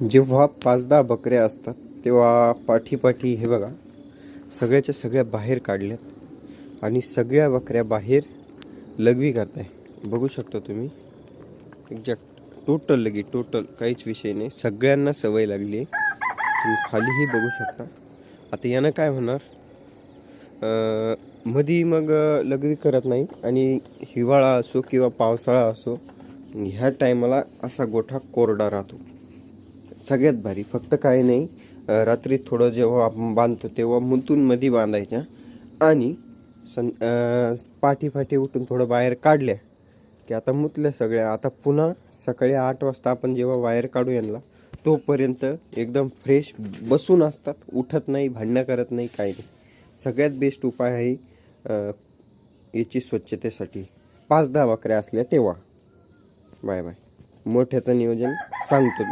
जेव्हा 5-10 बकऱ्या असतात तेव्हा पाठी हे बघा सगळ्याच्या सगळ्या बाहेर काढल्यात आणि सगळ्या बकऱ्या बाहेर लघवी करताय. बघू शकता तुम्ही एक्झॅक्ट टोटल लगी टोटल काहीच विषय नाही. सगळ्यांना सवय लागली आहे. तुम्ही खालीही बघू शकता. आता यानं काय होणार, मधी मग लघवी करत नाही आणि हिवाळा असो किंवा पावसाळा असो ह्या टायमाला असा गोठा कोरडा राहतो. सगळ्यात भारी. फक्त काही नाही, रात्री थोडं जेव्हा आपण बांधतो तेव्हा मुतून मध्ये बांधायच्या आणि पाठी उठून थोडं बाहेर काढल्या की आता मुतल्या सगळ्या. आता पुन्हा सकाळी 8 वाजता आपण जेव्हा बाहेर काढू यांना तोपर्यंत एकदम फ्रेश बसून असतात, उठत नाही, भांडणं करत नाही, काही नाही. सगळ्यात बेस्ट उपाय आहे याची स्वच्छतेसाठी. 5-10 बकऱ्या असल्या तेव्हा. Bye bye. मोठ्याचं नियोजन सांगतो.